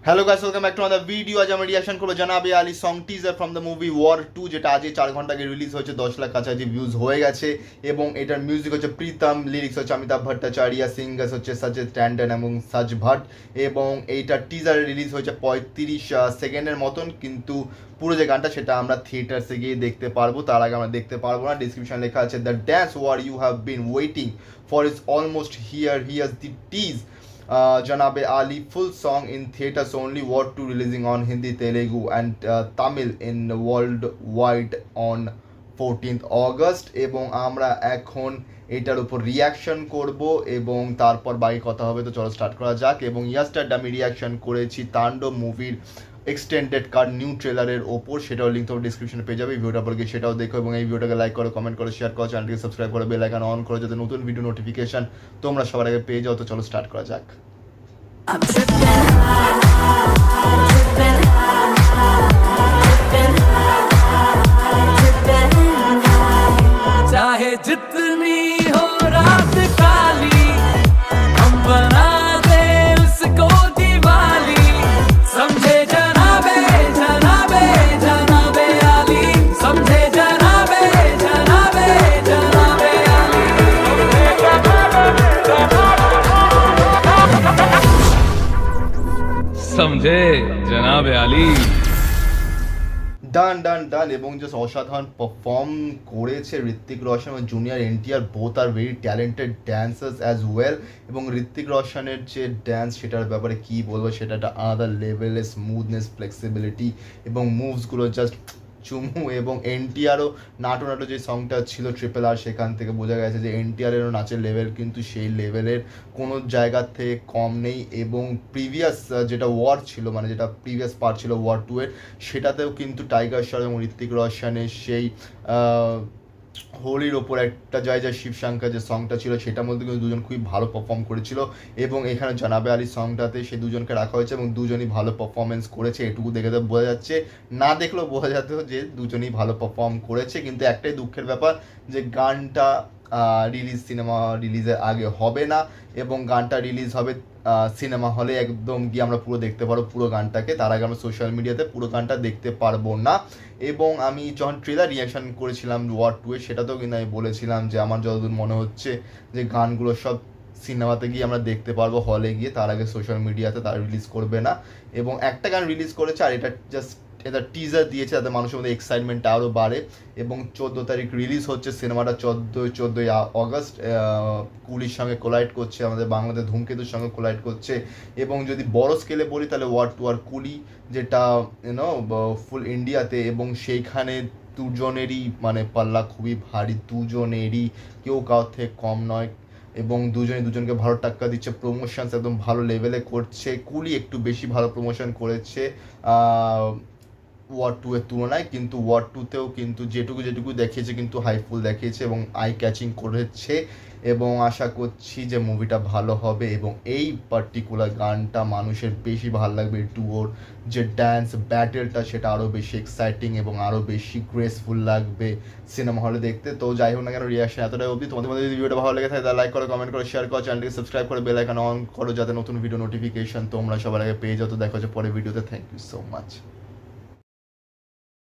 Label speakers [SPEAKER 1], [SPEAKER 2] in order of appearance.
[SPEAKER 1] Hello guys, welcome back to another video. আজ আমরা reaction করবো Janabe Ali song teaser from the movie War 2, যেটা আজ 4 ঘন্টা আগে রিলিজ হয়েছে। 10 লাখ কাছাকাছি ভিউজ হয়ে গেছে এবং এটার মিউজিক হচ্ছে প্রীতম, লিরিক্স হচ্ছে অমিতাভ ভট্টাচার্য, সিঙ্গার্স হচ্ছে সচিত ট্যান্ডন এবং সাজ ভাট। এবং এইটার টিজার রিলিজ হয়েছে 35 সেকেন্ডের মতন, কিন্তু পুরো যে গানটা সেটা আমরা থিয়েটার্সে গিয়ে দেখতে পারবো। তার আগে আমরা দেখতে পারবো না। ডিসক্রিপশন লেখা আছে the dance war you have been waiting for is almost here, here's the tease. Janabe Ali, full song in theaters only. War 2 releasing on Hindi, Telugu and Tamil in worldwide on 14th August. এবং আমরা এখন এটার উপর reaction করব এবং তারপর বাকি কথা হবে। তো চলো স্টার্ট করা যাক। এবং ইয়াস্টারডে আমি রিয়াকশন করেছি তাণ্ডব মুভির এক্সটেন্ডেড কার নিউ ট্রেলারের ওপর, সেটাও লিঙ্ক তোমার ডিসক্রিপশনে পেয়ে যাবে। ভিডিওটা পর গিয়ে সেটাও দেখো এবং এই ভিডিওটাকে লাইক করো, কমেন্ট করো, শেয়ার করো, চ্যানেলটিকে সাবস্ক্রাইব করো, বেল আইকন অন করো যাতে নতুন ভিডিও নোটিফিকেশন তোমরা সবার আগে পেয়ে যাও। তো চলো স্টার্ট করা যাক।
[SPEAKER 2] I'm tripping high, tripping high, tripping high, tripping high. चाहे जितनी हो रात काली, हम बना दे उसको दिवाली। समझे जनाबे जनाबे जनाबे आली, समझे जनाबे जनाबे जनाबे आली।
[SPEAKER 3] समझे जनाब आली।
[SPEAKER 1] ডান ডান ডান। এবং জাস্ট অসাধারণ পারফর্ম করেছে ঋত্বিক রোশন এবং junior NTR, both are very talented ড্যান্সার্স as well. এবং ঋত্বিক রোশনের যে ড্যান্স সেটার ব্যাপারে কী বলবো, সেটা একটা আলাদা লেভেলের স্মুথনেস, ফ্লেক্সিবিলিটি এবং মুভসগুলো জাস্ট চুমু। এবং এনটিআরও নাটো নাটো যে সংটা ছিল RRR, সেখান থেকে বোঝা গেছে যে এনটিআরেরও নাচের লেভেল কিন্তু সেই লেভেলের কোনো জায়গার থেকে কম নেই। এবং প্রিভিয়াস যেটা ওয়ার ছিল, মানে যেটা প্রিভিয়াস পার্ট ছিল ওয়ার 2 এর, সেটাতেও কিন্তু টাইগার শ্রফ এবং ঋত্বিক রোশনের সেই হোলির ওপর একটা জয় জয় শিব শঙ্কর যে সংটা ছিল, সেটার মধ্যে কিন্তু দুজন খুবই ভালো পারফর্ম করেছিল। এবং এখানে জানাবে আলী সংটাতে সেই দুজনকে রাখা হয়েছে এবং দুজনই ভালো পারফরমেন্স করেছে। এটুকু দেখে তো বোঝা যাচ্ছে, না দেখলেও বোঝা যেত যে দুজনই ভালো পারফর্ম করেছে। কিন্তু একটাই দুঃখের ব্যাপার যে গানটা সিনেমা রিলিজের আগে হবে না এবং গানটা রিলিজ হবে সিনেমা হলে একদম গিয়ে আমরা পুরো দেখতে পারবো পুরো গানটাকে। তার আগে আমরা সোশ্যাল মিডিয়াতে পুরো গানটা দেখতে পারবো না। এবং আমি যখন ট্রেলার রিয়াকশন করেছিলাম ওয়ার 2 এর, সেটাতেও কিন্তু আমি বলেছিলাম যে আমার যতদূর মনে হচ্ছে যে গানগুলো সব সিনেমাতে গিয়ে আমরা দেখতে পারবো হলে গিয়ে, তার আগে সোশ্যাল মিডিয়াতে তারা রিলিজ করবে না। এবং একটা গান রিলিজ করেছে আর এটা টিজার দিয়েছে যাতে মানুষের মধ্যে এক্সাইটমেন্টটা আরও বাড়ে। এবং 14 তারিখ রিলিজ হচ্ছে সিনেমাটা, 14ই অগস্ট। কুলির সঙ্গে কোলাইড করছে, আমাদের বাংলাদেশ ধূমকেতুর সঙ্গে কোলাইড করছে। এবং যদি বড় স্কেলে বলি তাহলে ওয়ার 2 আর কুলি, যেটা ফুল ইন্ডিয়াতে, এবং সেইখানে দুজনেরই মানে পাল্লা খুবই ভারী, দুজনেরই কেউ কারোর থেকে কম নয়। এবং দুজনে দুজনকে ভালো টাক্কা দিচ্ছে, প্রমোশনস একদম ভালো লেভেলে করছে। কুলি একটু বেশি ভালো প্রমোশন করেছে ওয়ার 2 এর তুলনায়, কিন্তু ওয়ার 2তেও কিন্তু যেটুকু দেখিয়েছে কিন্তু হাইফুল দেখিয়েছে এবং আই ক্যাচিং করেছে। এবং আশা করছি যে মুভিটা ভালো হবে এবং এই পার্টিকুলার গানটা মানুষের বেশি ভালো লাগবে। ওর যে ড্যান্স ব্যাটেলটা সেটা আরও বেশি এক্সাইটিং এবং আরও বেশি গ্রেসফুল লাগবে সিনেমা হলে দেখতে। তো যাই হোক না কেন, রিয়াকশন এতটাই অবধি। তোমাদের মধ্যে যদি ভিডিওটা ভালো লেগে থাকে তাহলে লাইক করো, কমেন্ট করো, শেয়ার করো, চ্যানেলটিকে সাবস্ক্রাইব করে বেল আইকন অন করো যাতে নতুন ভিডিও নোটিফিকেশন তোমরা সবার আগে পেয়ে যাও। তো দেখা হচ্ছে পরের ভিডিওতে। Thank you so much.